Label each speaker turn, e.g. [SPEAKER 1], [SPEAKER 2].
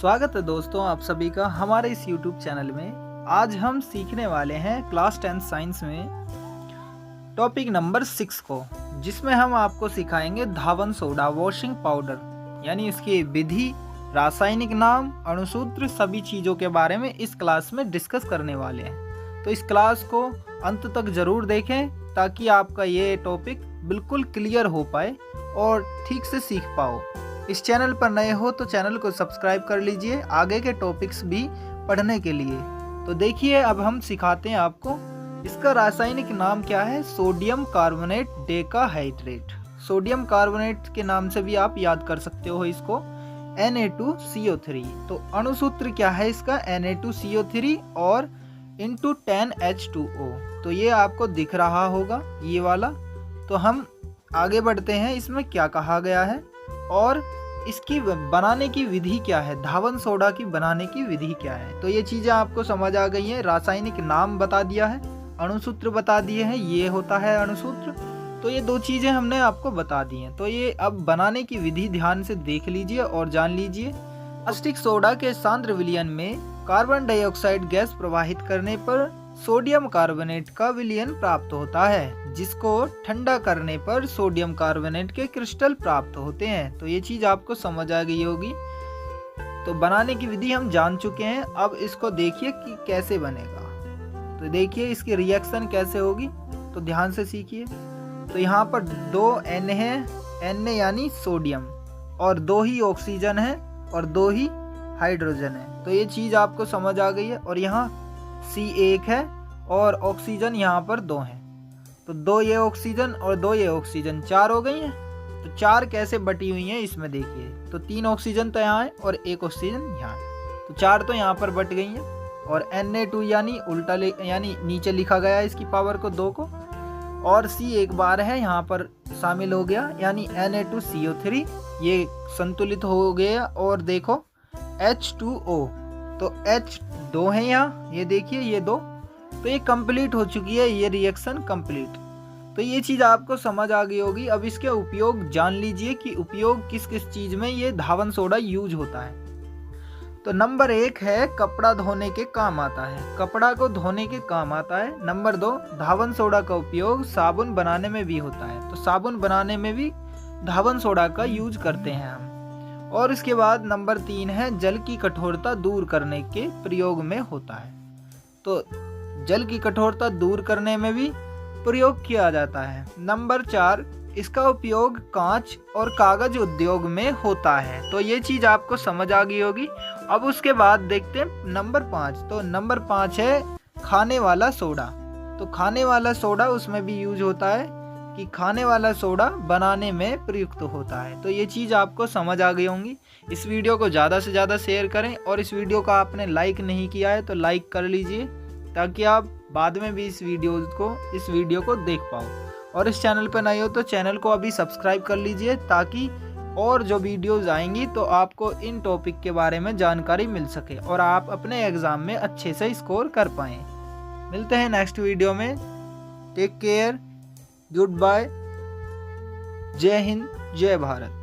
[SPEAKER 1] स्वागत है दोस्तों आप सभी का हमारे इस YouTube चैनल में। आज हम सीखने वाले हैं क्लास 10 साइंस में टॉपिक नंबर 6 को, जिसमें हम आपको सिखाएंगे धावन सोडा वॉशिंग पाउडर, यानी इसकी विधि, रासायनिक नाम, अणुसूत्र, सभी चीज़ों के बारे में इस क्लास में डिस्कस करने वाले हैं। तो इस क्लास को अंत तक ज़रूर देखें ताकि आपका ये टॉपिक बिल्कुल क्लियर हो पाए और ठीक से सीख पाओ। इस चैनल पर नए हो तो चैनल को सब्सक्राइब कर लीजिए आगे के टॉपिक्स भी पढ़ने के लिए। तो देखिए अब हम सिखाते हैं आपको। इसका रासायनिक नाम क्या है? Sodium carbonate decahydrate. Sodium carbonate के नाम से भी आप याद कर सकते हो इसको, Na2CO3। तो अणुसूत्र क्या है इसका? Na2CO3 और इंटू 10H2O। तो ये आपको दिख रहा होगा ये वाला। तो हम आगे बढ़ते हैं, इसमें क्या कहा गया है और इसकी बनाने की विधि क्या है, धावन सोडा की बनाने की विधि क्या है। तो ये चीज़ें आपको समझ आ गई हैं। रासायनिक नाम बता दिया है, अणुसूत्र बता दिए हैं, ये होता है अणुसूत्र। तो ये दो चीज़ें हमने आपको बता दी हैं। तो ये अब बनाने की विधि ध्यान से देख लीजिए और जान लीजिए। कास्टिक सोडा के सांद्र विलयन में कार्बन डाइऑक्साइड गैस प्रवाहित करने पर सोडियम कार्बोनेट का विलयन प्राप्त होता है, जिसको ठंडा करने पर सोडियम कार्बोनेट के क्रिस्टल प्राप्त होते हैं। तो ये चीज़ आपको समझ आ गई होगी। तो बनाने की विधि हम जान चुके हैं। अब इसको देखिए कि कैसे बनेगा। तो देखिए इसकी रिएक्शन कैसे होगी, तो ध्यान से सीखिए। तो यहाँ पर 2 N है, Na यानी सोडियम, और 2 ही ऑक्सीजन है और 2 ही हाइड्रोजन है। तो ये चीज़ आपको समझ आ गई है। और यहाँ C1 है और ऑक्सीजन यहाँ पर 2 हैं। तो 2 ये ऑक्सीजन और 2 ये ऑक्सीजन, 4 हो गई हैं। तो 4 कैसे बटी हुई हैं इसमें देखिए। तो 3 ऑक्सीजन तो यहाँ है और 1 ऑक्सीजन यहाँ है। तो 4 तो यहाँ पर बट गई हैं। और Na2 यानी उल्टा यानी नीचे लिखा गया है इसकी पावर को 2 को, और C एक बार है यहाँ पर शामिल हो गया, यानी Na2CO3 ये संतुलित हो गया। और देखो H2O, तो H 2 है यहाँ, ये देखिए ये 2। तो ये कंप्लीट हो चुकी है, ये रिएक्शन कंप्लीट। तो ये चीज़ आपको समझ आ गई होगी। अब इसके उपयोग जान लीजिए कि उपयोग किस किस चीज़ में ये धावन सोडा यूज होता है। तो नंबर 1 है कपड़ा धोने के काम आता है, कपड़ा को धोने के काम आता है। नंबर 2, धावन सोडा का उपयोग साबुन बनाने में भी होता है। तो साबुन बनाने में भी धावन सोडा का यूज करते हैं हम। और इसके बाद नंबर 3 है जल की कठोरता दूर करने के प्रयोग में होता है। तो जल की कठोरता दूर करने में भी प्रयोग किया जाता है। नंबर 4, इसका उपयोग कांच और कागज उद्योग में होता है। तो ये चीज़ आपको समझ आ गई होगी। अब उसके बाद देखते हैं नंबर 5। तो नंबर 5 है खाने वाला सोडा। तो खाने वाला सोडा उसमें भी यूज होता है कि खाने वाला सोडा बनाने में प्रयुक्त होता है। तो ये चीज़ आपको समझ आ गई होंगी। इस वीडियो को ज़्यादा से ज़्यादा शेयर करें, और इस वीडियो का आपने लाइक नहीं किया है तो लाइक कर लीजिए, ताकि आप बाद में भी इस वीडियो को देख पाओ। और इस चैनल पर नए हो तो चैनल को अभी सब्सक्राइब कर लीजिए, ताकि और जो वीडियोज़ आएंगी तो आपको इन टॉपिक के बारे में जानकारी मिल सके और आप अपने एग्ज़ाम में अच्छे से स्कोर कर पाएँ। मिलते हैं नेक्स्ट वीडियो में। टेक केयर, गुड बाय, जय हिंद, जय भारत।